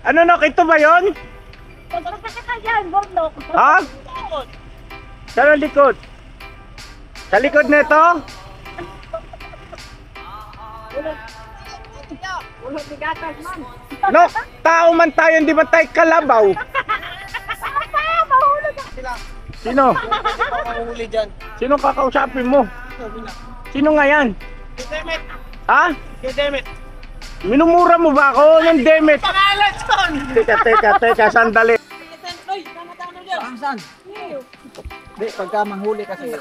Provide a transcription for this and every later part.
Ano Nok, ito ba yun? Ha? Saan ang likod? Sa likod nito? Nok, tao man tayo, hindi man tayo kalabaw. Sino? Sino kakausapin mo? Sino nga yan? Ha? Minumura mo ba ako ng Demet? Pangalan son! Teka, sandali. Saan? Hindi, pagka manghuli kasi,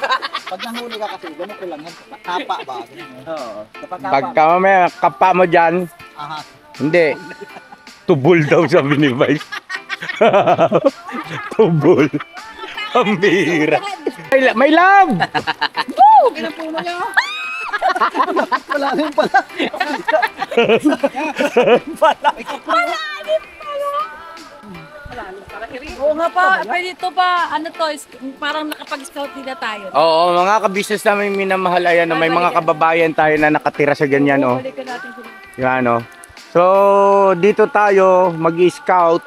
pag nanghuli ka kasi, ganito lang yan, kapa ba? Oo. Pagka mamaya kapa mo dyan, Aha. hindi. Tubol daw sabi ni Vice. Tubol. Pambira. May love! Malalim pala. Oo nga pa, pwede ito pa, ano to, parang nakapag-scout din na tayo. Oo, mga ka-business namin minamahal, ayan, may mga kababayan tayo na nakatira sa ganyan, oh. Balikan natin sila. Yan, oh. So, dito tayo mag-scout.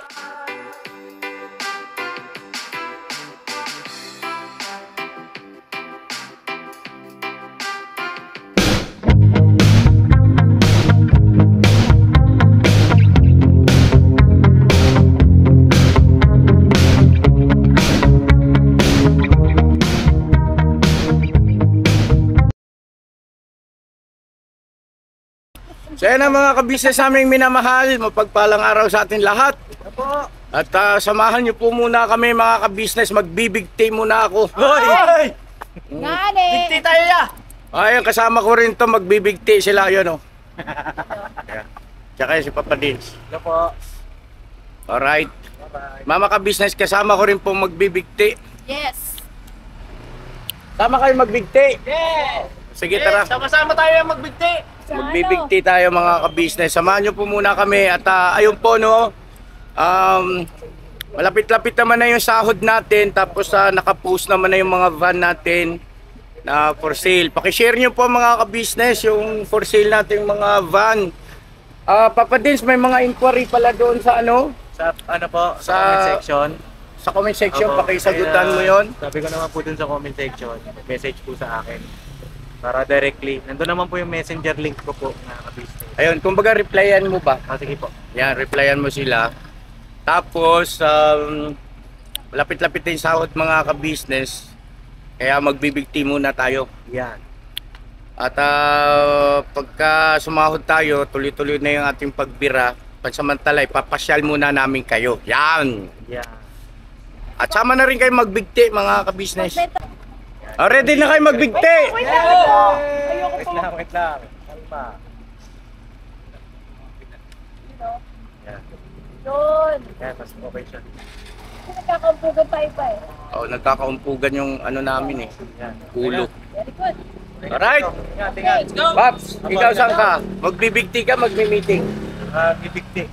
So yan ang mga ka-business naming minamahal, mapagpalang araw sa atin lahat. At samahan niyo po muna kami mga ka-business, magbibigti muna ako. Hoy! Ngani! Bigti tayo ya! Ayun, kasama ko rin to, magbibigti sila yun, oh. Tsaka si Papa Dins. Hello po. Alright. Mama ka-business, kasama ko rin po magbibigti. Yes! Sama kayo magbigti. Yeah! Sige, tara. Sama-sama tayo magbigti! Magbibigti tayo mga ka-business. Samahan nyo po muna kami. At ayun po, no, malapit-lapit naman na yung sahod natin. Tapos nakapost naman na yung mga van natin na for sale. Pakishare nyo po mga ka-business yung for sale natin mga van. Papa Dins, may mga inquiry pala doon sa ano? Sa ano po, Sa- sa comment section. Sa comment section, Opo, pakisagutan kaya mo yon. Sabi ko naman po dun sa comment section, message po sa akin. Para directly, nandun naman po yung messenger link ko po na ka-business. Ayun, kumbaga replyan mo ba? Sige po. Yan, replyan mo sila. Tapos, lapit-lapit na yung sahod mga ka-business. Kaya magbibigti muna tayo. Yan. At pagka sumahod tayo, tuloy-tuloy na yung ating pagbira. Pansamantala, ipapasyal muna namin kayo. Yan! Yan. At sama na rin kayo magbigti mga ka-business. Ready na kayo magbigti! Wait lang. Kalma. Yan. Yun! Yan, mas okay siya. Nagkakampugan tayo pa eh. Oh, nagkakaumpugan yung ano namin eh. Yan. Ulo. Very good. Alright! Tingnan. Let's go! Paps, ikaw saan ka? Magbibigti ka, magmi-meeting. Bibigti.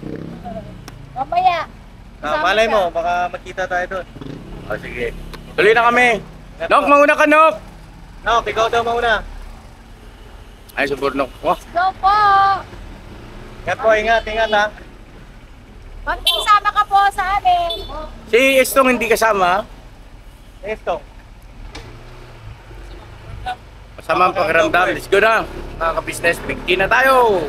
Mamaya. Malay mo, baka magkita tayo doon. O sige. Tuloy na kami. Nok, mauna ka, Nok! No, ikaw daw mauna. Ay, suburnok. Oh, Go po! Ingat po, ingat ha. Mag-isama ka po sa amin. si Estong hindi kasama. Esto. Masama ang pakiramdam. Let's go na. Mga ka-business, bigti na tayo.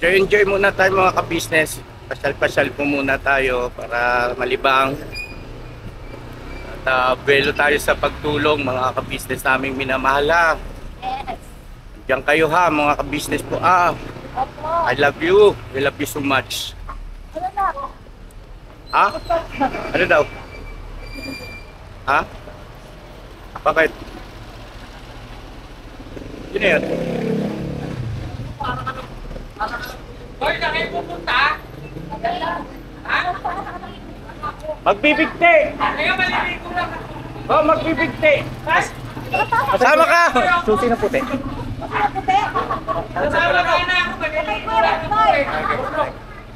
Enjoy muna tayo mga ka-business. Pasyal-pasyal po muna tayo para malibang. At belo tayo sa pagtulong mga ka-business naming minamahal. Yes. Diyan kayo ha mga ka-business po. Opo. I love you. I love you so much. Ano na? Ha? Ano daw? Ha? Bakit? Yun na yun. Hoy, na kayo pupunta? Ha? Magbibigti! Kaya maliligo lang ako. Oh, magbibigti! Ha? Kasama ka! Susi na puti. Kasama ka na ako.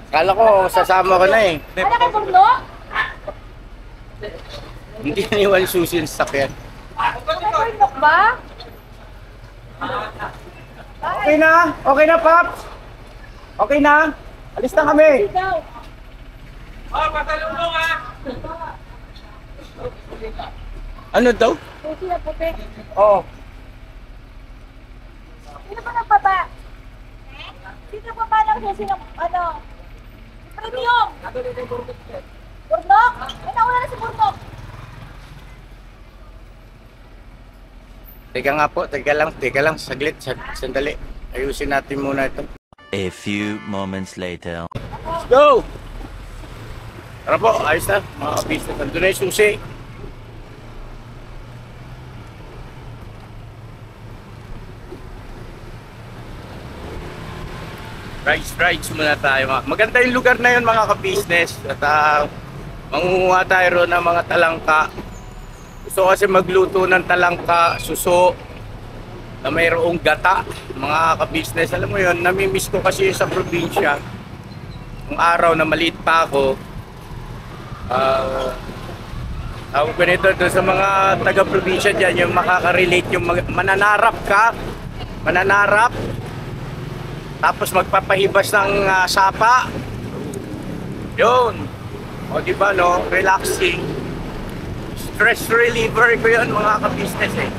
Kala ko sasama ko na eh. Ano kay Burlo? Hindi niwan susi yung sakyan. May Burlo ba? Okay na? Okay na, Paps? Okay na? Alis na kami. Daw. Oh, patalulong ha. Ano daw? Susi na puti. Oo. Sino ba nagbaba? Sino ba ba ng susi ng ano? Premium! Burnok? May nauna na si Burnok. Teka lang, saglit, sandali. Ayusin natin muna ito. A few moments later. Let's go! Tara po, ayos na, mga kabisnes. Nandun na yung susi. Rides muna tayo. Maganda yung lugar na yun, mga kabisnes. At mangunguha tayo ron ng mga talangka. Gusto ko kasi magluto ng talangka, suso, na mayroong gata, mga kabisnes. Alam mo yun, namimiss ko kasi sa probinsya. Nung araw na maliit pa ako, tawag ko nito doon sa mga taga-probinsya dyan, yung makaka-relate, yung mananarap ka, tapos magpapahibas ng sapa. Yun. O diba no, relaxing. Stress reliever ko yun, mga ka-business eh.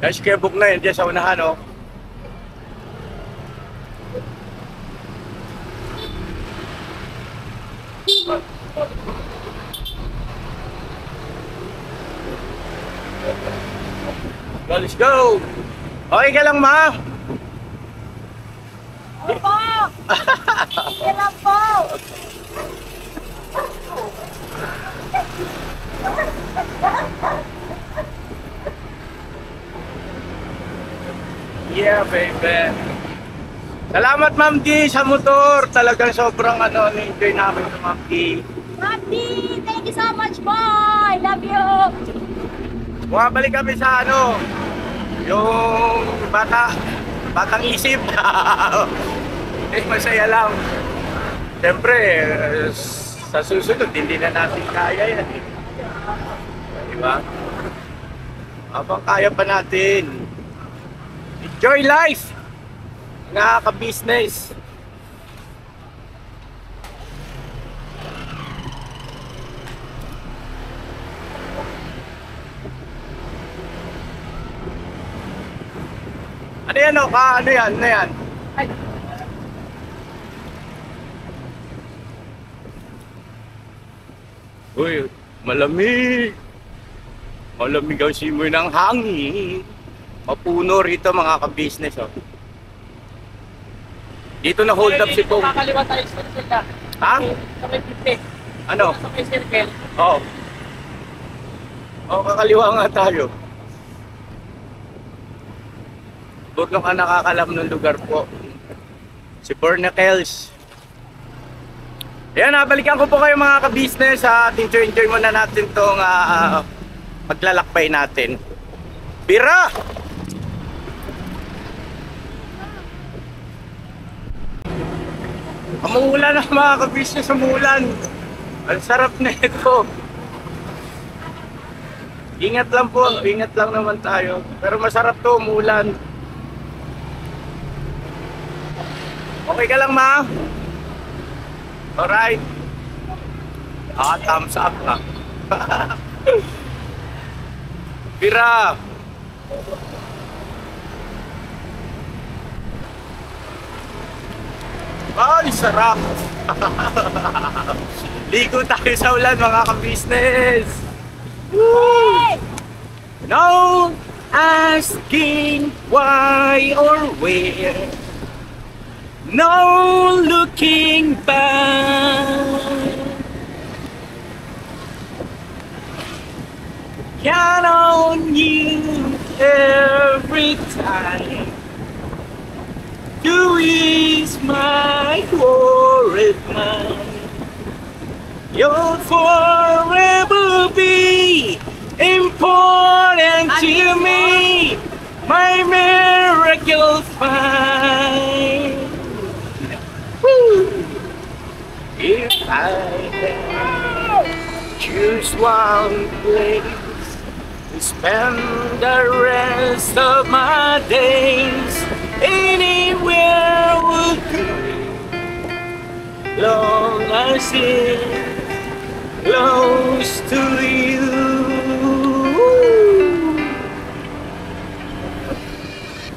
Guys, kaya book na yun dyan sa unahan, oh. Let's go! Okay ka lang, ma? Opo! Kailan po? Yeah, baby. Salamat, Ma'am D, sa motor. Talagang sobrang na-enjoy namin sa Ma'am D. Mati, thank you so much, boy! Love you! Bumabalik kami sa yung batang isip. Eh, masaya lang. Siyempre, sa susunod, hindi na natin kaya yan. Diba? Habang kaya pa natin. Enjoy life! Mga ka-business. Ano yan o? Ano yan? Ay, Uy, malamig. Malamig ang simoy ng hangin. Mapuno rito, mga ka-business, oh. Dito na hold up si Pong. Kakaliwa tayo sa sila. Ha? Sa may 50. Ano? Sa may circle. Oo. Oo, kakaliwa nga tayo. Bukno ka nakakalam ng lugar po. Si Bornacles. Ayan, balikan ko po kayo, mga ka-business. At enjoy muna natin itong paglalakbay natin. Bira! Umuulan na, mga ka-business, umuulan. Ang sarap na ito. Ingat lang po, ingat lang naman tayo. Pero masarap to, umuulan. Okay ka lang, ma? Alright. Thumbs up na. Bira! Ay, sarap! Ligo tayo sa ulan, mga ka-business! Woo! No asking why or where, no looking back. Count on you every time to ease my worried mind. You'll forever be important. choose one place to spend the rest of my days. Anywhere would do, long as it's close to you.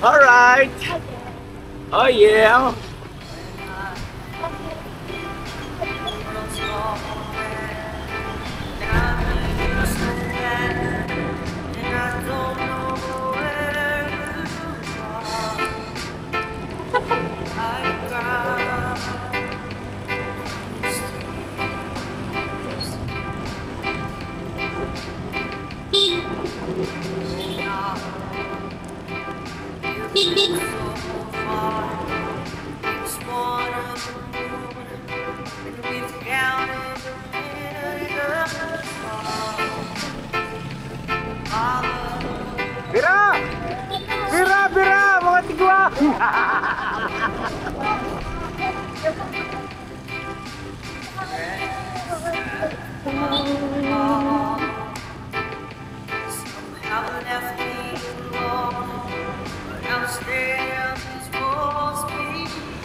All right. Oh yeah. Bira! Bira! Bira! Mga tigwa!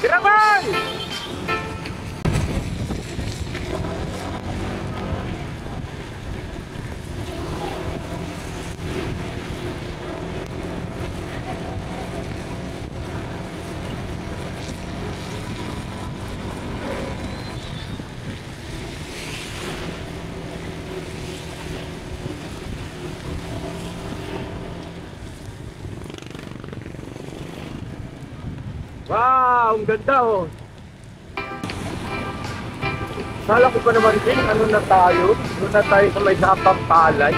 Bira bang! Wow, ang ganda oh. Kala ko pa naman din, ano na tayo? Ano na tayo sa may Dapang Palay?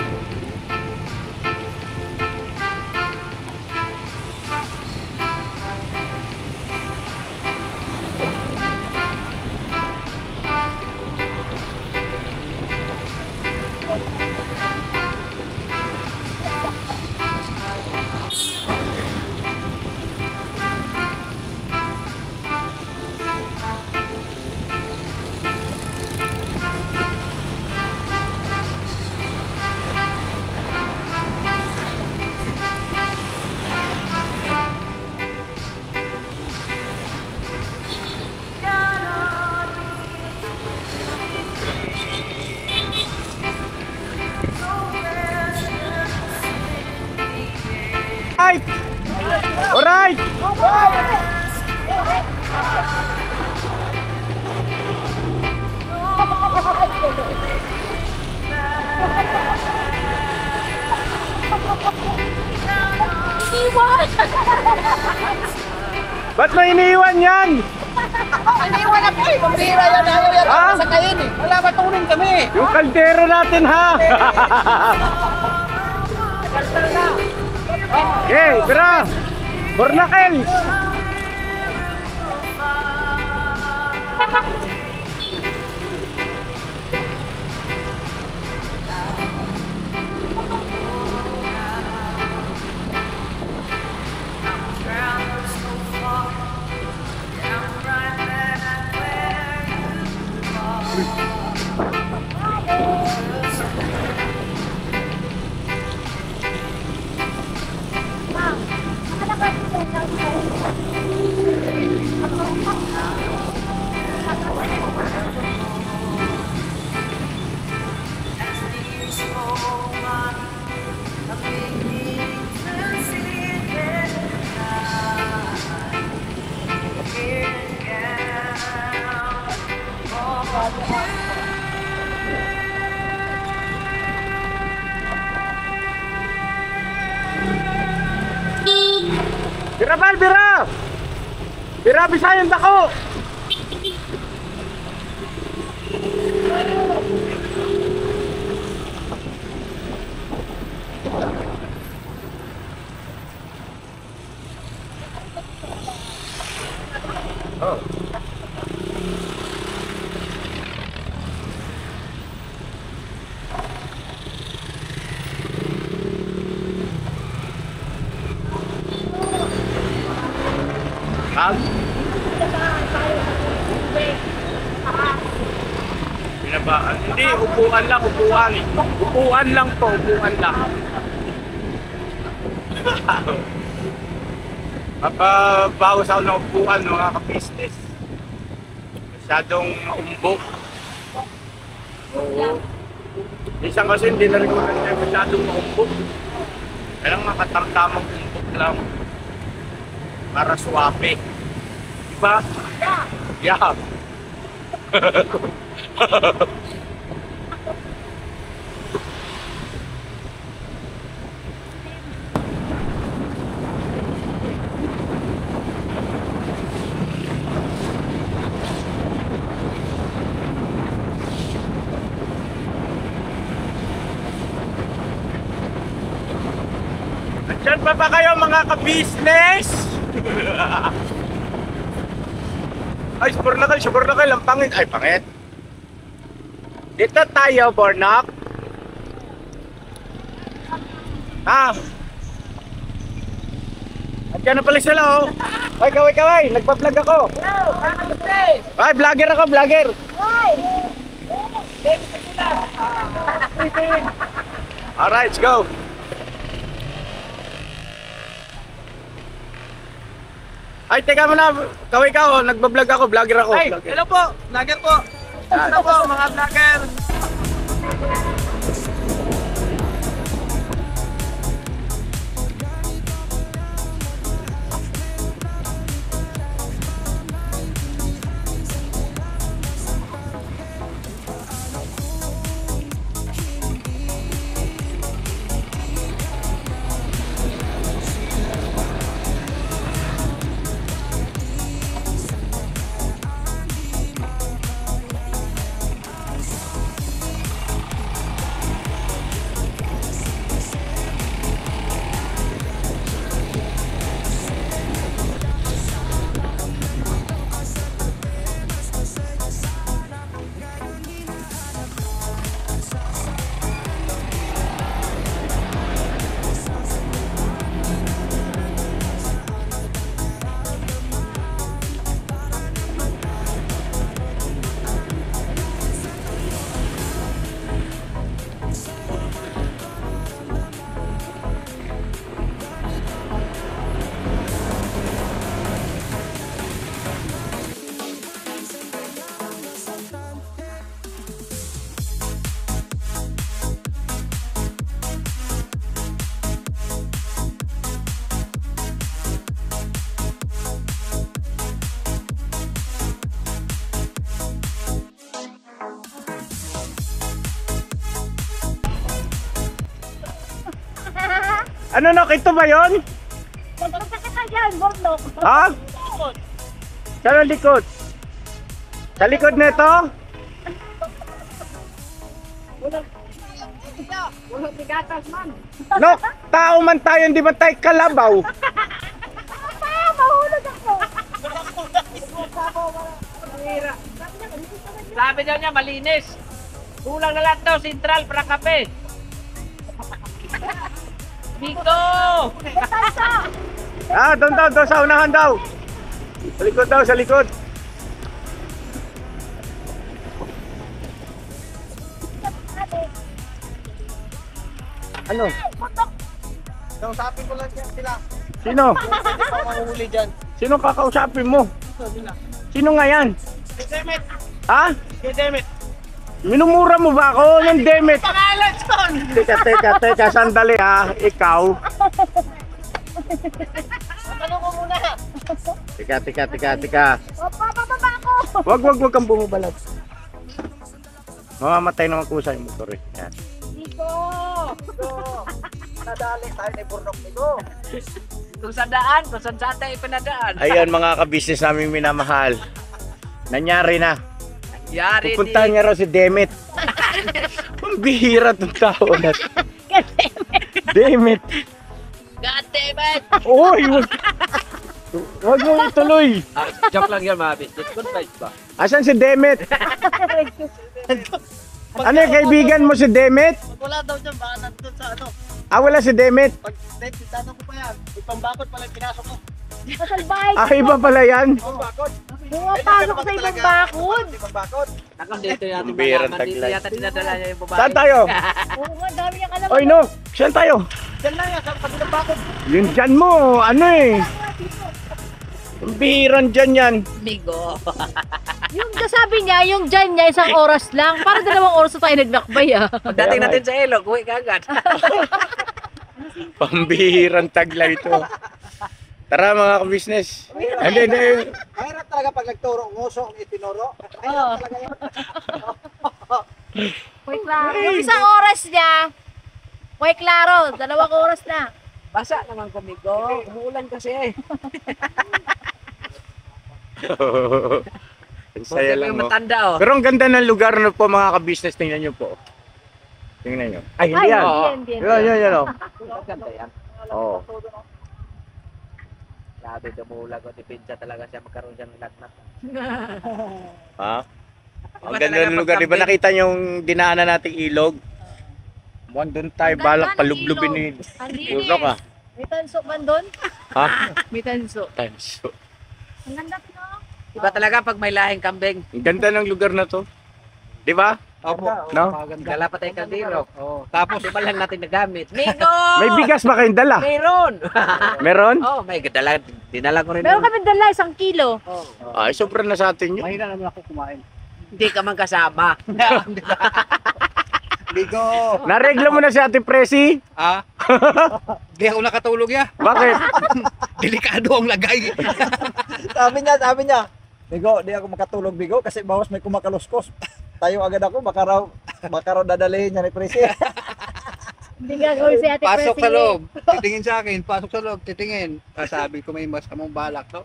Alright! Iwan! Ba't mo iniiwan yan? Iniwan na po eh. Pambira yan. Ayaw yan. Ha? Sa kain eh. Wala ba tunin kami? Yung kaldero natin ha! Okay, Bira! Bornakel! Bira Bal, Bira! Bira, Bisayan dako! Oh. ba? Hindi, upuan lang, upuan. Upuan lang po, upuan lang. Mapabawas ako ng upuan, mga ka-business. Masyadong maumbok. Oo. Minsan kasi hindi na rin ko masyadong maumbok. Kailangan makatamtamang umbok lang. Para swabe. Diba? Yeah. Diyan pa ba kayo mga ka-business? Ay, sabor na kayo, lampangin. Ay, pangit. Dito tayo, Bornak. Ah. Andiyan na pala sila, oh. Ay, kaway. Nagpa-vlog ako. Ay, vlogger ako, vlogger. Alright, let's go. Ay, teka mo na. Kaway ka, oh. Nagpa-vlog ako, vlogger ako. Ay, Vlogger. hello po. Vlogger po. Hello po, mga vlogger. Ano na, ito ba yun? Nagpapasya ka dyan, Bornok. Ha? Sa likod? Sa likod nito? Walang bigatas man. No, tao man tayo, hindi man tayo kalabaw. Mahulog ako. Sabi daw niya, malinis. Kulang na lang daw, sentral para kape. Biko! Ah, doon sa unahan daw. Sa likod daw, sa likod. Ano? Kausapin ko lang yan sila. Sino? Hindi pa mahuli dyan. Sino kakausapin mo? Sino nga yan? Si Demet! Ha? Si Demet! Minumura mo ba ako ng Demet? Pangalan son! Teka, sandali ha. Ikaw. Tanong ko muna. Teka. Papababa ako. Wag kang bumubalat. Mamamatay naman kusa yung motor eh. Yan. Dito. Nadali tayo ni Bornok nito. Kung saan daan, kung saan tayo ipanadaan. Ayan mga kabisnes namin minamahal. Nanyari na. Yari Pupuntahan niya raw si Demet. Ang bihira tong tao na. Demet. God damn it! Uy! Wag mo ituloy. Joke lang yan mga business. Good vibes ba? Asan si Demet? Ano yung kaibigan mo si Demet? Pag wala daw dyan, baka nandun sa ano. Ah, wala si Demet. Pag tanong ko pa yan, ipambakot pala yung pinasok ko. Masalbahay. Ah, iba pala yan. Pumapasok sa ibang bakod. Nakam dito yata Ang birang malaman, dito taglay. yata dinadala niya yung babae. Saan tayo? Oo nga, dami niyang alam. Oy, no. Saan tayo? Diyan lang yan, sa kabilang bakod. Yung dyan mo, ano eh. Ang bihirang dyan yan. Bigo. Yung kasabi niya, yung dyan niya, isang oras lang. Para 2 oras na tayo naglakbay ah. Pagdating natin sa ilog, uwi ka agad. Pambihirang taglay ito. Tara mga ka-business. Hindi. Mahirap talaga pag nagturo, nguso ang itinuro. Mahirap talaga yan. Wait lang. Yung isang oras niya, wait klaro, 2 oras na. Basa naman kumigo. Umuulan kasi. Ang saya lang, Yung no? matanda oh. Pero ang ganda ng lugar na po mga ka-business. Tingnan nyo po. Tingnan nyo. Ay, hindi yan. hindi Yan, oh. Ganda yan. Oo. Grabe, dumulag o dipinsa talaga siya magkaroon siya ng lagnat. Ha? Ang Iba ganda talaga ng lugar. Di ba pagkambing. nakita nyo yung dinaanan nating ilog? Mukhang doon tayo balak palublubin ni Lulo ka. May tanso man doon? Ha? May tanso. Tanso. Ang ganda no? Iba talaga pag may lahing kambing. Ang ganda ng lugar na to. Di ba? Opo. No? Gala pa tayong kandilo. Oh. Tapos di ba lang natin nagamit? Migo! May bigas ba kayong dala? Mayroon! Meron? Oh, may dala, dinala ko rin. Meron kami dala, 1 kilo. Oh. Ay, sobrang na sa atin yun. Mahina naman ako kumain. Hindi ka man kasama. Bigo! Naregla mo na si Ate Presi? Ah? Di ako nakatulog ya. Bakit? Delikado ang lagay. sabi niya. Bigo, di ako makatulog Bigo kasi bawas may kumakaluskos. Tayo agad ako, baka raw dadalhin niya ni Presi. Hindi gagawin si Ate Pasok Presi. sa loob. Titingin sa akin. Pasok sa loob. Titingin. Sabi ko may masamang balak to.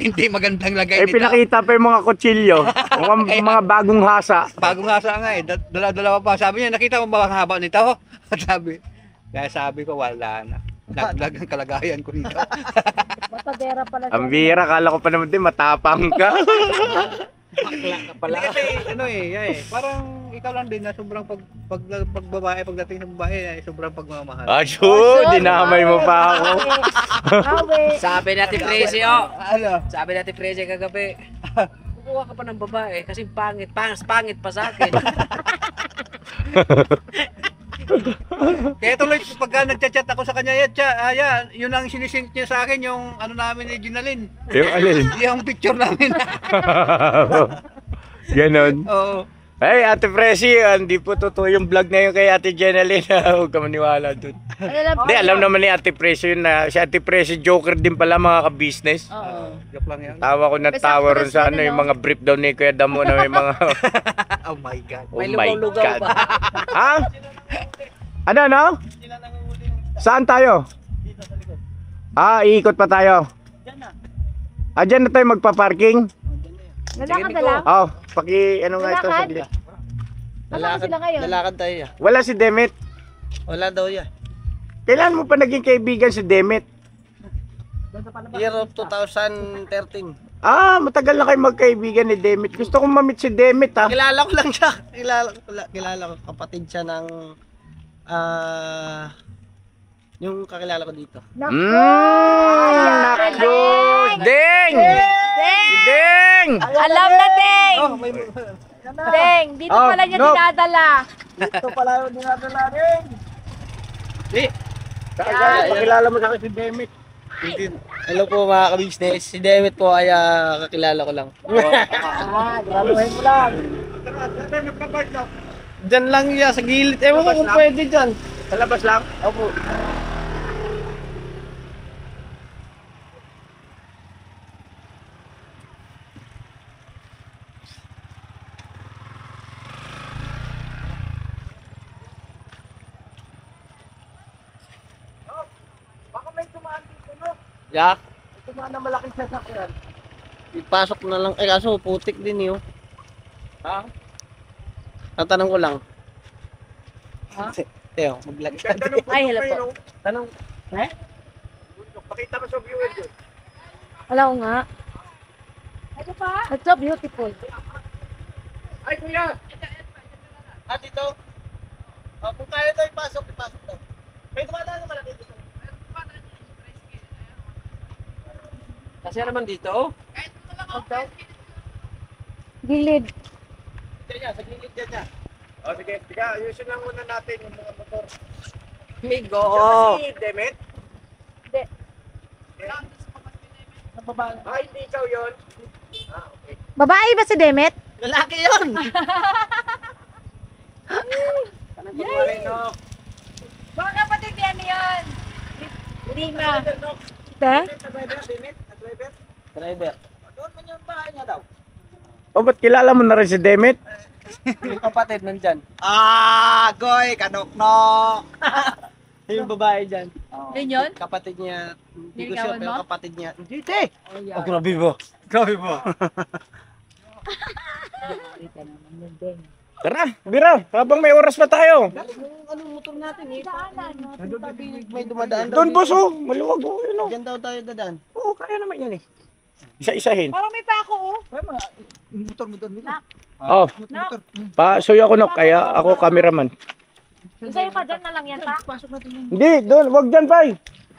Hindi magandang lagay Eh, nito. pinakita pa yung mga kutsilyo. Mukhang mga bagong hasa. Bagong hasa nga eh. Dala-dala pa. Sabi niya, nakita mo ba ang haba nito? Sabi. Kaya sabi ko, wala na. Naglag ang kalagayan ko nito. Matadera pala Ang bira, kala ko pa naman din matapang ka. Bakla ka pala. Hindi kasi ano parang ikaw lang din na sobrang pagbabae, pagdating sa babae ay sobrang pagmamahal. Acho, dinamay mo pa ako. Awe. Sabi natin Prezi oh. Ano? Sabi natin Prezi kagabi. Kukuha ka pa ng babae kasi pangit pa sa akin. Kaya tuloy pagka nagchat-chat ako sa kanya, yun ang sinisink niya sa akin yung ano namin ni Ginalyn. Yung alin? Yung picture namin. Ganon. Oo. Hey, Ate Presi, hindi po totoo yung vlog na yun kay Ate Jenalyn. Huwag ka maniwala dun. Hindi, alam naman ni Ate Presi yun na si Ate Presi joker din pala mga ka-business. Oo. Joke lang yan. Tawa ko na tawa ron sa ano, yung mga brief daw ni Kuya Damo na may mga... Oh my God. Oh May my lugaw-lugaw God. pa. Ha? Ano? Saan tayo? Iikot pa tayo. Dyan na tayo magpa-parking. Lalakad na lang. Ano nga ito Lalakad? saglit. Nasaan sila ngayon? Lalakad tayo ya. Wala si Demet. Wala daw ya. Kailan mo pa naging kaibigan si Demet? Year of 2013. Matagal na kayo magkaibigan ni Demet. Gusto kong mamit si Demet ha. Kilala ko lang siya. Kilala ko. Kapatid siya ng yung kakilala ko dito. Nako. Nako! Deng! Si Deng! Alam na, Deng! Deng, dito Oh, pala niya no. dinadala. Dito pala yung dinadala rin. Pakilala mo sa akin si Demet. Hello po mga ka-business. Si Demet po ay kakilala ko lang. Graduhin mo lang. Diyan lang ya sa gilid. Ewan ko kung pwede dyan. Sa labas lang? Opo. Baka may tumaan dito, no? Ya. Tumaan na malaking sasakyan. Ipasok na lang. Kaso putik din yun. Ha? Tatanong ko lang. Ha? Teo, mag-vlog. Ganda ng Ay, hello bundok po. na yun, Tanong. oh. Pakita mo sa viewer yun. Alam ko nga. Ito pa? It's so beautiful. Ay, kuya! Dito. Kung kaya tayo ipasok daw. May dumadaan naman dito. Kasi naman dito. Gilid. Sa gilid dyan niya. O sige, ayusin lang muna natin yung mga motor. Migo. Si Demet? Hindi. Hindi ikaw yun. Babae ba si Demet? Lalaki yun! Mga kapatid yan yun. Lima. Te? Driver. Doon man yung bahay niya daw. O ba't kilala mo na rin si Demet? Yung kapatid nandyan. Goy, kanoknok! Yung babae dyan. Yun yun? Kapatid niya. Hindi ko Niligawan sure, pero mo? kapatid niya. Hindi, te! Oh, yeah. grabe ba? Grabe ba? Tara, bira, habang may oras pa tayo. Anong motor natin eh? Daanan, no? May dumadaan daw. Doon boss oh, maluwag oh, yun oh. Diyan daw tayo dadaan. Oo, kaya naman yan eh. Isa-isahin. Parang may pako, oh. Motor. Oh, pasuyo ako no, kaya ako cameraman. Sa'yo ka dyan na lang yan, pa. Hindi, doon, wag dyan pa.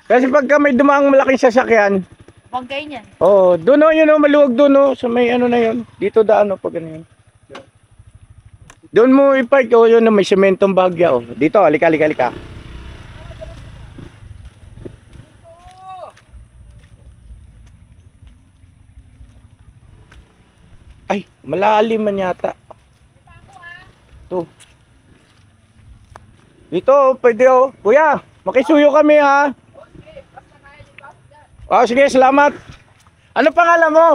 Kasi pagka may dumaang malaking sasakyan, Huwag kayo niyan. oh, doon oh, yun oh, maluwag doon oh, sa may ano na yun. Dito daan oh, pag ano yun. Doon mo ipark oh, yun oh, may sementong bagya oh. Dito, halika. Ay, malalim man yata. Ito. Dito, pwede oh. Kuya, makisuyo kami ha. Oh, sige, salamat. Ano pangalan mo?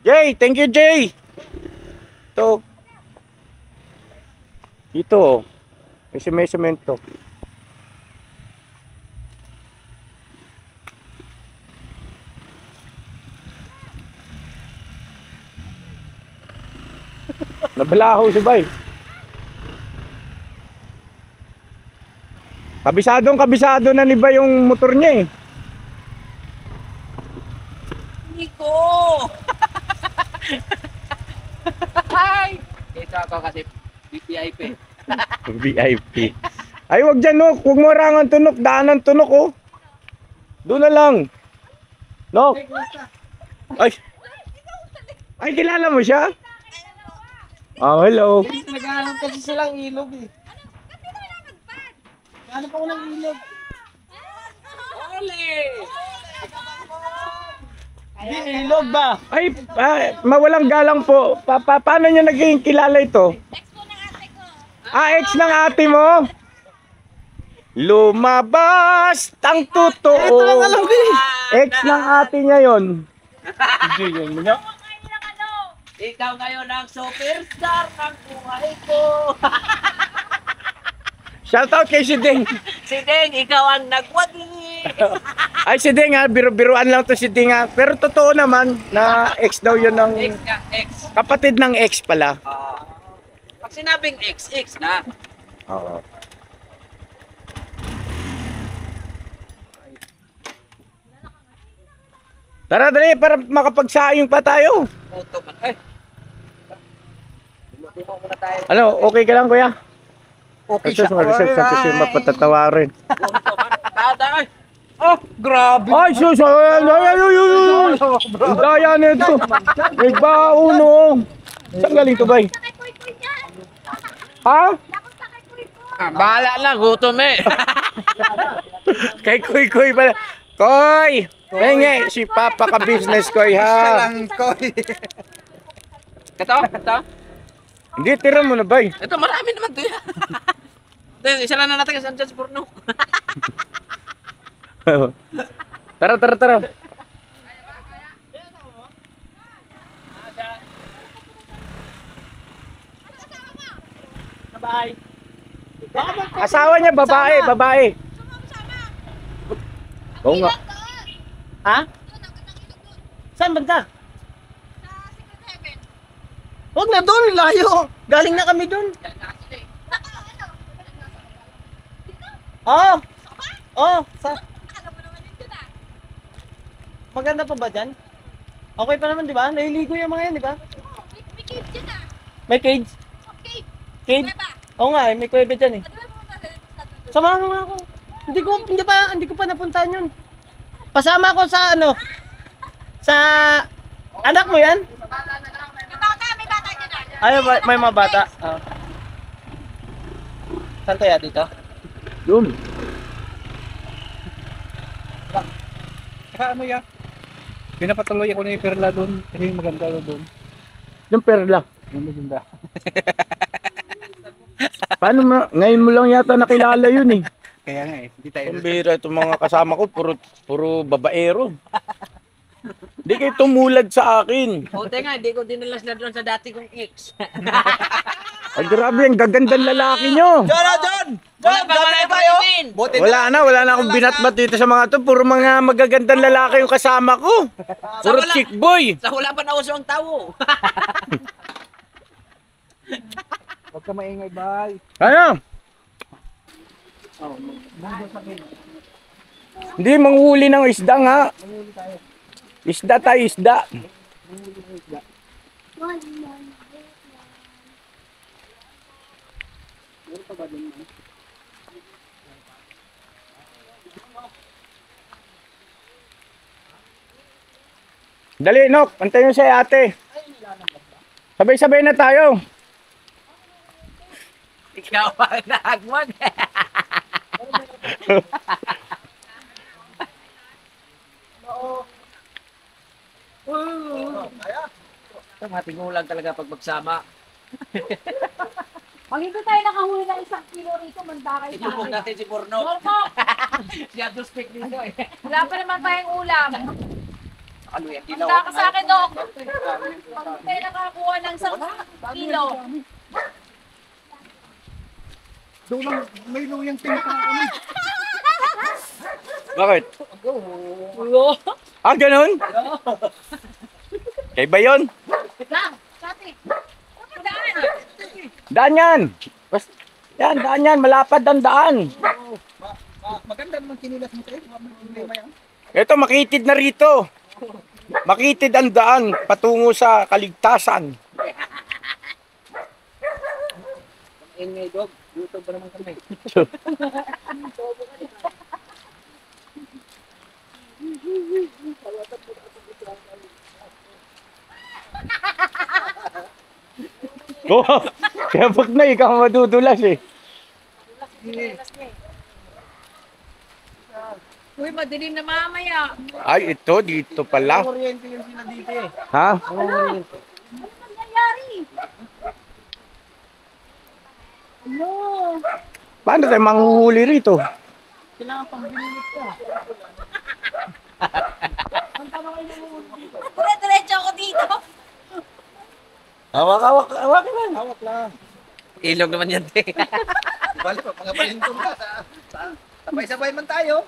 Jay, thank you Jay. Ito. Dito oh. May semento. Nabalaho si Bay. Kabisado na ni Bay yung motor niya eh. Nico! Hi! Dito ako kasi VIP. VIP. Ay, wag dyan, Nok. Huwag mo harangan tunok. Daanan tunok, oh. Doon na lang. Nok. Ay. Ay, kilala mo siya? Oh, hello. Naghahanap kasi silang ilog eh. Naghahanap ako ng ilog. Ole! Ilog ba? Ay, mawalang galang po. Paano niya naging kilala ito? Ex ng ate mo? Lumabas ang totoo. Ito lang alam ko eh. Ex ng ate niya yun. Hindi yun niya. Ikaw ngayon ang superstar ng buhay ko. Shoutout kay si Ding. Si Deng, ikaw ang nagwagi. Ay si Ding ha, biro-biroan lang to si Ding ha. Pero totoo naman na ex daw yun ng Ex ka, ex. kapatid ng ex pala. Pag sinabing ex, ex na. Oo. Tara dali para makapagsayong pa tayo. Photo man. Ay. Dimo muna tayo. Ano, okay ka lang kuya? Okay Sus, mag-research sa kasi mapatatawarin. Photo man. Kada ay. Oh, grabe. Ay, sus! Ay! Daya nito! May bauno! Saan galing to, bay? Sakay kuy-kuy niyan. Ha? Lakot sakay kuy-kuy. Bahala na, gutom eh. Kay Koy pala. Koy! Penge, si Papa ka business Koy ha. Koy. Ito. Hindi, tira mo na, bay. Ito, marami naman to yan. Ito, isa lang na natin kasi andyan sa porno. Tara. Bye. Asawa niya, babae. Oo nga. Ha? Saan banda? Huwag na doon, layo. Galing na kami doon. Maganda pa ba dyan? Okay pa naman, di ba? Nahiligo yung mga yan, di ba? May cave dyan ah. May cage. Cave. Cage? Diba? Oo nga, may kuwebe dyan eh. Ano ba pumunta sa Samahan mo nga ako. Hindi ko pa napuntahan yun. Pasama ako sa ano, Sa anak mo yan? May bata dyan. Ay, may mga bata. Ah. Saan kaya dito? Yun. Saka ano yan? Pinapatuloy ako ni Perla doon. Kasi maganda doon. Yung perla. Yung maganda. Paano ngayon mo lang yata nakilala yun eh. Kaya nga eh. Hindi tayo. Ang bira itong mga kasama ko, puro babaero. Hindi kayo tumulad sa akin. Buti nga, hindi ko dinalas na doon sa dati kong ex. Ay, grabe, ang gagandang lalaki nyo. John! Wala pa wala pa yun. Wala na akong binatbat dito sa mga to. Puro mga magagandang lalaki yung kasama ko. Puro wala. chick boy. Sa wala pa na uso ang tawo. Huwag ka maingay, bay. Ano? Hindi, manghuli ng isda nga. Isda tayo, isda. Dali, Nok. Antayin mo si ate. Sabay-sabay na tayo. Ikaw ang nahagman. Matingulang talaga pag magsama. Pag hindi tayo nakahuli ng 1 kilo rito, mandakay sa Ilubog akin. natin si Porno. Normo, Siya to speak dito eh. wala pa naman tayong ulam. Ano yan? Manda ka sa akin, Dok. Pag hindi tayo nakakuha ng 1 kilo. Doon lang, may luyang tinta kami. Bakit? Ah, ganun? Kaya ba yun? Lang, sati. Daan. Daan yan. Yan, daan yan. Malapad ang daan. Maganda naman kinilas mo tayo. Problema yan. Ito, makitid na rito. Makitid ang daan patungo sa kaligtasan. Ingay dog. YouTube pa naman kami. Oh, kaya pag na ikaw madudulas eh. Uy, madilim na mamaya. Ay, ito, dito pala. Kuryente yung sila dito eh. Ha? Ano nangyayari? Ano? Paano tayo manghuhuli rito? Kailangan pang binilit ka. Dire-diretso ako dito. Hawak lang. Hawak lang. Ilog naman yan. Bali pa, mga balintong ka. Sabay-sabay man tayo.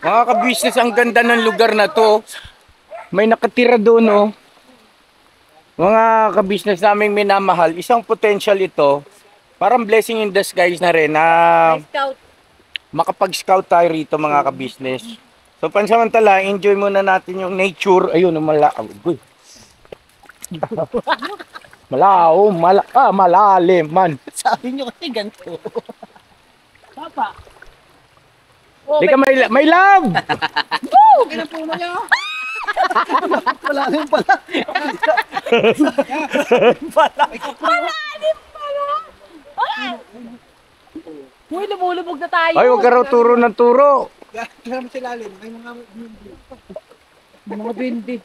Mga ka-business, ang ganda ng lugar na to. May nakatira doon, oh. Mga ka-business naming minamahal, isang potential ito. Parang blessing in disguise na rin na Scout. makapag-scout tayo rito, mga ka-business. So, pansamantala, enjoy muna natin yung nature. Ayun, uy. Malalim man. Sabi nyo kasi ganito. Papa. Di ka may love! Malalim pala. Uy, lumulubog na tayo. Ay, huwag ka raw turo ng turo. Kasama si Lalim. May mga Bindi.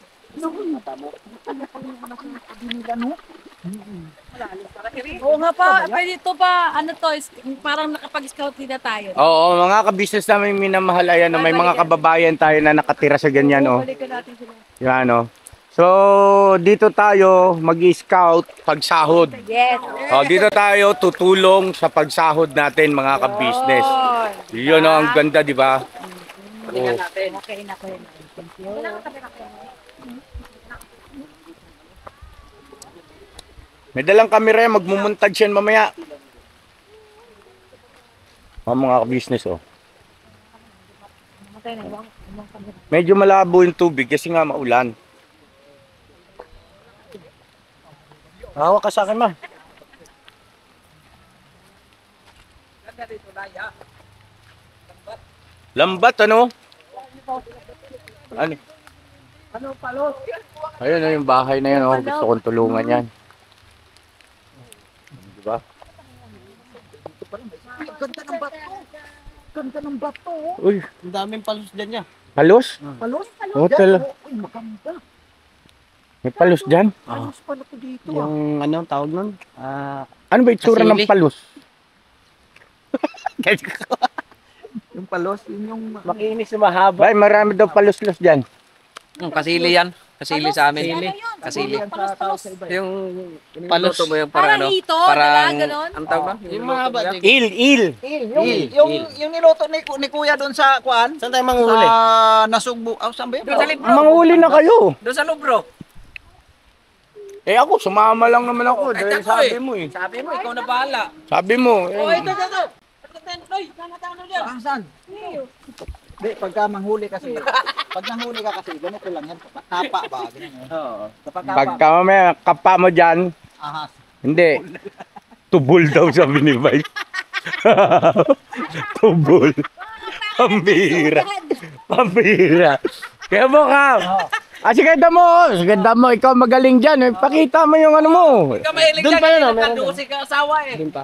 Oo nga pa, pwede ito pa, ano to, parang nakapag-scout din na tayo. Oo, mga ka-business namin minamahal, ayan, may mga kababayan tayo na nakatira sa ganyan, oh. Balikan natin sila. Yan, oh. So, dito tayo mag-scout pagsahod. Yes. Oh, dito tayo tutulong sa pagsahod natin, mga ka-business. Yun, oh, ang ganda, di ba? Oh. Okay na ko yun. May dalang camera yan, magmumuntage yan mamaya. Mga ka-business, oh. Medyo malabo yung tubig kasi nga maulan. Hawak ka sa akin, ma. Lambat, ano? Ano? Ayun na yung bahay na yan. Oh. Gusto kong tulungan yan. Diba? Ang ganda ng bato. Ganda ng bato. Uy, Ang daming palos dyan niya. palos? Palos? Oh, tala. Uy, maganda. May palos dyan? Palos pala to dito. Yung ano tawag nun? Ah, Ano ba itsura ng Kasili. palos? Yung palos, yun yung... makinis na mahaba. Bay, marami daw palos-los dyan. Kasili yan. Kasili sa amin. Ano yun? Kasili. Palos. Yung Palos. niluto mo yung Parang parang ano? hito, Parang, dala, ganon? ang tawag ba? Yung mahaba. Il. Yung niloto ni Kuya doon sa kuan. Saan tayo manguhuli? Sa Nasugbu. Oh, saan ba yun? Doon sa libro. Manghuli na kayo. Doon sa lubro. Eh ako, sumama lang naman ako. Ay, Dahil tako sabi eh. mo eh. Sabi mo, ikaw na bahala. Sabi mo. Eh. Saan? Hindi, pagka manghuli kasi, pag nanghuli ka kasi, ganito lang yan. Tapa ba? Ganyan. Oo. Kapag tapa, Pagka mamaya kapa mo dyan, ahas. hindi. Tubol daw sabi ni Vice. Tubol. Pambira. Pambira. Kaya mo ka. Sige mo. Sige mo. Ikaw magaling dyan. Eh. Pakita mo yung ano mo. Ikaw mahilig Doon dyan, pa yun, hindi meron nakadusi ka asawa eh. Doon pa.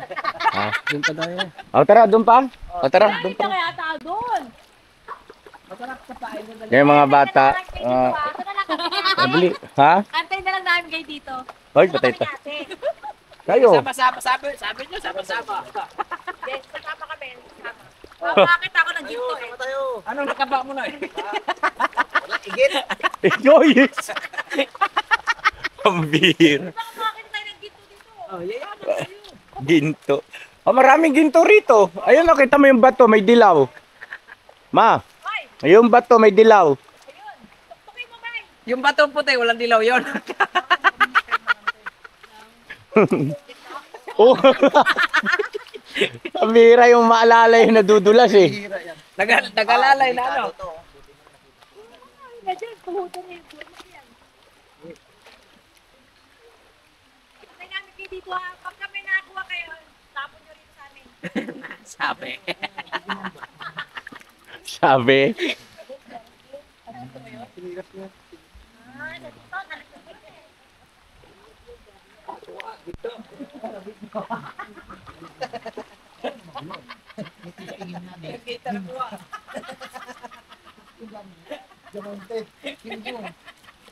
Ha? Doon pa tayo. O tara, doon pa. O tara, doon Hindi pa. kaya tao doon. Yung mga bata. Nabili. Ha? Antay na lang namin kayo dito. Hoy, patay ta. Kayo. Sama-sama, sabi niyo, sama-sama. Yes, kasama kami. Kasama. Bakit ako nang ginto eh? Anong nakaba mo na eh? Ikaw, yes. Pambira. Bakit tayo nang ginto dito? Oh, yayaman kayo. Ginto. Oh, maraming ginto rito. Ayun, nakita mo yung bato, may dilaw. Ma, yung bato, may dilaw. Ayun. Tuktukin mo, May. Yung batong puti, walang dilaw yon. Oh. Pambira yung maalala yung nadudulas eh. Nagalalay na ano. Medyo puhutan niya yung burma yan. Antay namin kayo dito ha. Pag kami nakakuha kayo, tapon nyo rin sa amin. Sabi. Sabi.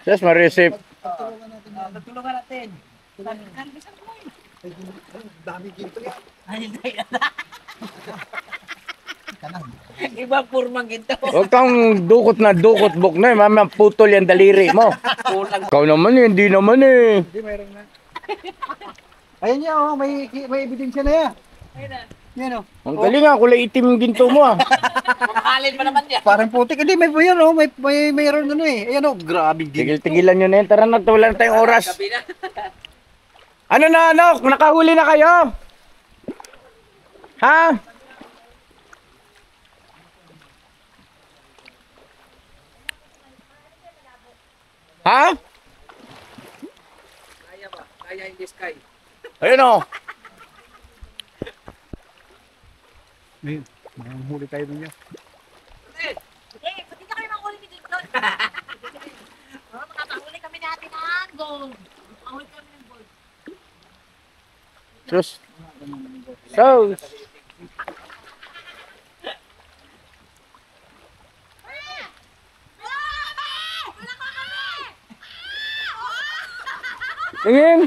Just ma-receive. Tutulungan natin. Dami ginto yan. Ibang purmang ginto. Huwag kang dukot na dukot, Boknoy. Mamaya putol yung daliri mo. Ikaw naman eh, hindi naman eh. Hindi, meron na. Ayun niya, oh, may ebidensya na yan. Yan, oh. Ang galing ah, kulay itim yung ginto mo ah. Mamahalin pa naman yan. Parang putik. Hindi, may yan, oh. Mayroon ano eh. Ayan, oh. Grabe ginto. Tigil-tigilan nyo na yun. Tara na, wala na tayong oras. Gabi na. Ano na, ano? Nakahuli na kayo? Ha? Ha? Kaya ba? Kaya in the sky. Ayun o. Ayun, huli tayo dun yan. Eh, pati na kayo manghuli ni Dito. Makakahuli kami natin ng gold. Makahuli kami ng gold. Sus. So. Tingin.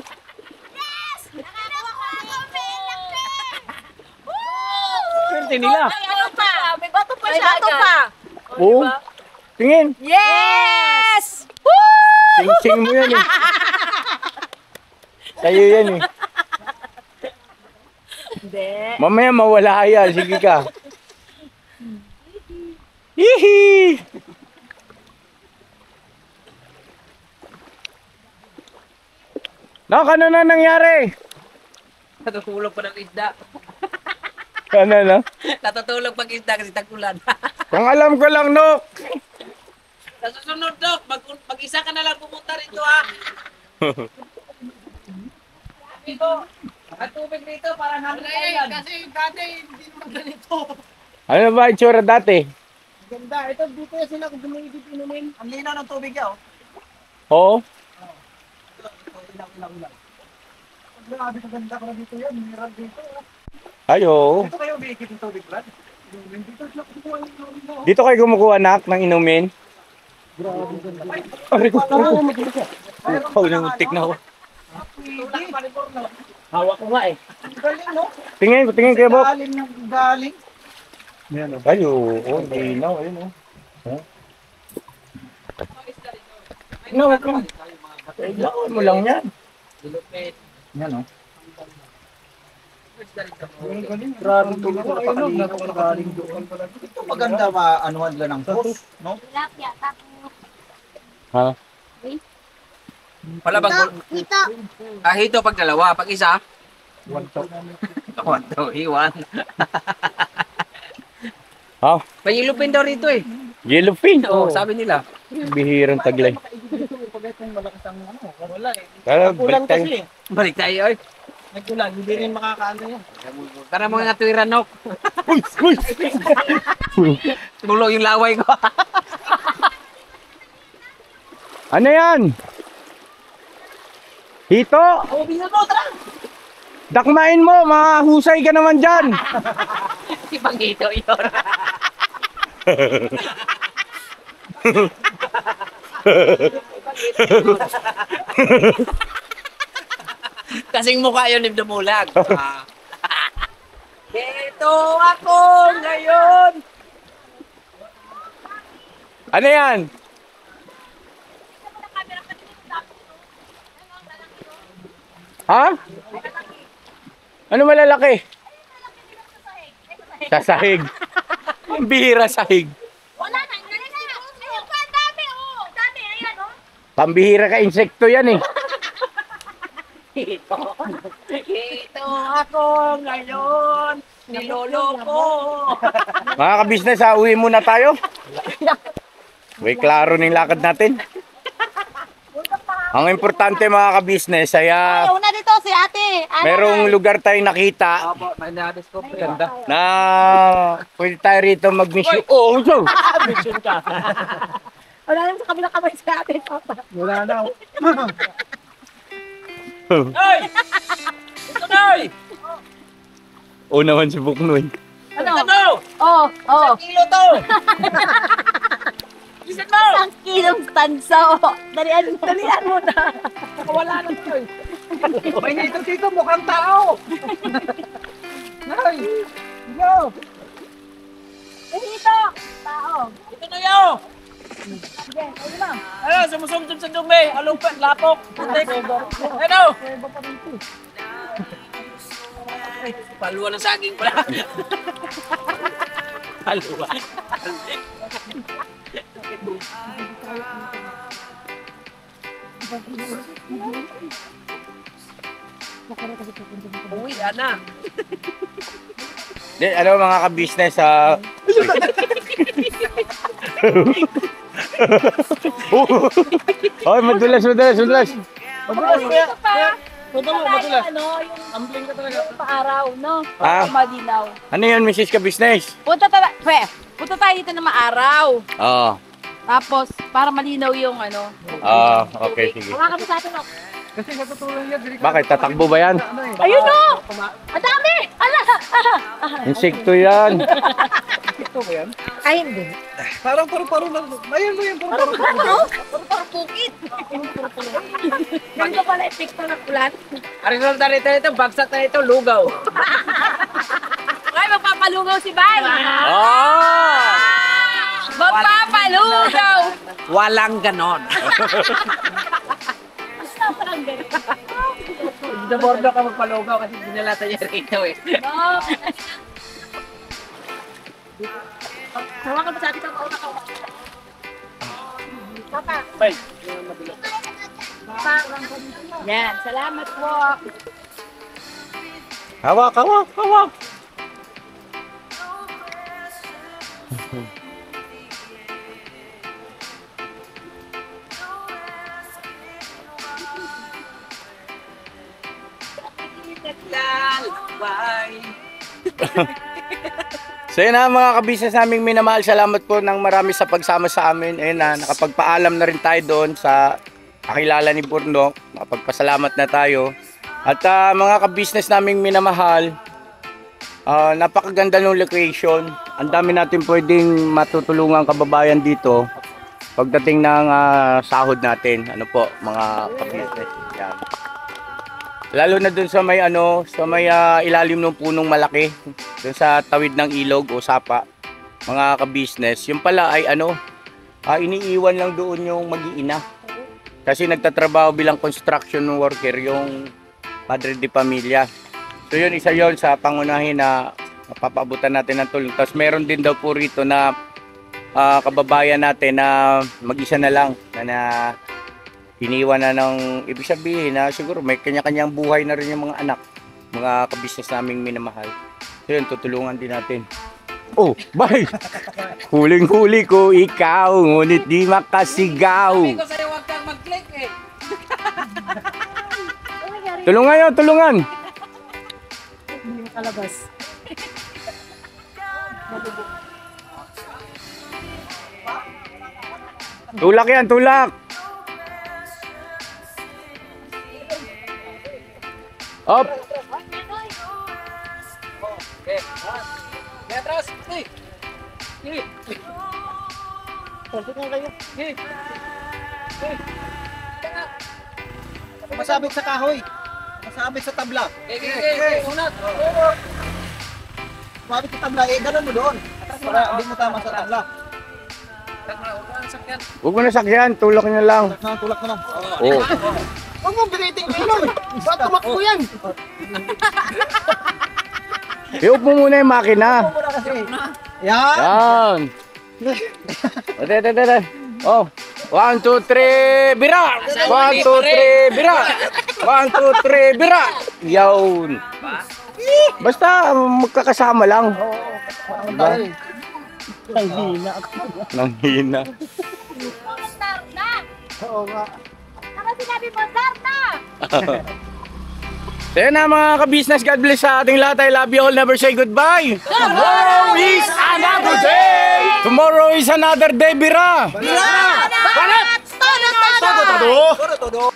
Swerte nila. May ano pa? May bato pa siya. May bato pa. Oo. Tingin. Yes! Sing-sing mo yan eh. Sa'yo yan eh. Hindi. Mamaya mawala yan. Sige ka. Hihi! Nak, ano na nangyari? Natutulog pa ng isda. Ano na? Natutulog pag isda kasi tag-ulan. Kung alam ko lang, Nok. Sa susunod, Dok, mag-isa ka na lang pumunta rito, ha? Dito, ang tubig dito, parang hangin island. Kasi dati, hindi naman ganito. Ano ba itsura dati? Ganda. Ito, dito sila kung dumingit inumin. Ang linaw ng tubig yan, oh. Oo. Grabe, maganda ko na dito yan. Mineral dito. Ayo. Dito kayo umiikit ng tubig, Brad? Dito sila kumukuha yung tubig mo. Dito kayo kumukuha nak ng inumin. Grabe, ganda. Aray ko. Oh, nanguntik na ako. Hawak ko nga eh. Galing, no? Tingin kayo, Bok. Galing ng galing. Ayo, oh, linaw, ayun oh. No, wag mo. Kailangan mo lang yan. Yan, no? Grabe tulog na galing doon. Ito maganda maanuhan lang ng post, no? Tilapia, tapos. Ha? Pala bang Kita. hito pag dalawa, pag isa? One to, iwan. Ha? May ilupin daw rito eh. Yellowfin. Oo, sabi nila. Bihirang taglay. Wala eh. Kaya Kulang balik tayo. kasi. Balik tayo eh. Nagkulang, hindi rin makakaano yan. Tara mga tuwiran, Nok. Tulo yung laway ko. Ano yan? Hito! Oh, bisan mo, tara! Dakmain mo, mahusay ka naman dyan. Ibang hito yun. Kasing mukha yun ni Dumulag. Ito ako ngayon. Ano yan? Ha? Ano malalaki? Sa sahig. Ang bihira sahig. Wala na. Ayun pa, ang dami, oh. Dami, ayan, oh. Pambihira ka insekto yan eh. Ito ako ngayon. Niloloko. Mga kabisnes, uwi muna tayo. Uy, klaro ng lakad natin. Ang importante mga kabisnes ay Una dito si ate. merong lugar tayong nakita Opo, may na-discover. Ganda. na pwede tayo rito mag-mission. Oh, so. Mission ka. Wala naman sa kabilang kamay si ate, papa. Wala na. Ay! Ito na! Oo naman si Buknoy. Ano? Oh, oh. Kilo to! Isan mo! Isang kilong tanso. Dalian mo na. Wala na to eh. May dito mukhang tao. Nay! Yo! Dito. Tao. Ito na yun! Sige, ayun na. Ano, sumusumsum sa dumi. Alupet, lapok. Putik. Ano? Ay, paluwa ng saging pala. Paluwa. Uwi, ana. Di, ano mga kabisnes, Oy, madulas. Madulas kaya. Madulas. Ano, yung paaraw, no? Ah. Madinaw. Ano yun, Mrs. Kabisnes? Punta tayo dito na maaraw. Oo. Tapos, para malinaw yung ano. Okay, sige. Hawakan mo sa atin, no? Kasi matutulong yan. Bakit? Tatakbo ba yan? Ayun, no! Ang dami! Ala! Insekto yan. Ay, hindi. Parang paru-paro lang. Ayun mo yung paru-paro. Parang bukit. Ganito pala epekto ng ulan. Ang resulta nito ito, bagsak na ito, lugaw. Ay, magpapalugaw si Bay! Ah! Magpapalugaw! Walang ganon. Parang ganun. Nabordo ka magpalugaw kasi dinalata niya rito eh. No. Hawakan mo sa atin ang mauna ka. Papa. Bay. Papa. Yan, salamat po. Hawak. So yun na mga kabisnes naming minamahal, salamat po ng marami sa pagsama sa amin. Ayun na, nakapagpaalam na rin tayo doon sa kakilala ni Burno, makapagpasalamat na tayo. At mga ka-business naming minamahal, napakaganda ng location. Ang dami natin pwedeng matutulungan kababayan dito pagdating ng sahod natin. Ano po, mga ka-business. Yan. Lalo na dun sa may ilalim ng punong malaki, dun sa tawid ng ilog o sapa, mga ka-business. Yung pala ay iniiwan lang doon yung mag-iina. Kasi nagtatrabaho bilang construction worker yung padre de pamilya. So yun, isa yun sa pangunahin na mapapaabutan natin ng tulong. Tapos meron din daw po rito na kababayan natin na mag-isa na lang na iniwan na ng, ibig sabihin na siguro may kanya-kanyang buhay na rin yung mga anak, mga ka-business naming minamahal. So yun, tutulungan din natin. Oh, bye! Huling-huli ko ikaw, ngunit di makasigaw. Sabi ko sa'yo, huwag kang mag-click eh. Tulungan yun, tulungan! Kalabas. Tulak yan, tulak! Up! Okay. Letras. Hey. Hey. Hey. Masabit sa kahoy. Masabit sa tabla. Okay. Unat. Masabit sa tabla, ganun mo doon. Para hindi mo tama sa tabla. Huwag mo na sakyan, tulak nyo lang. Tulak na lang. Oh. Huwag mo biniting ko yun. Ba't tumakbo yan? I-off mo muna yung makina. Muna kasi. Yan. Yan. Ate. Oh. 1, 2, 3, bira! 1, 2, 3, bira! 1, 2, 3, bira! Yawn. Basta magkakasama lang. Nanghina. Tarna! Oo nga. Saka sinabi mo, Tarna! So yun na mga ka-business, God bless sa ating lahat. I love you all, never say goodbye. Tomorrow is another day! Tomorrow is another day, bira! Bira! Todo! Todo!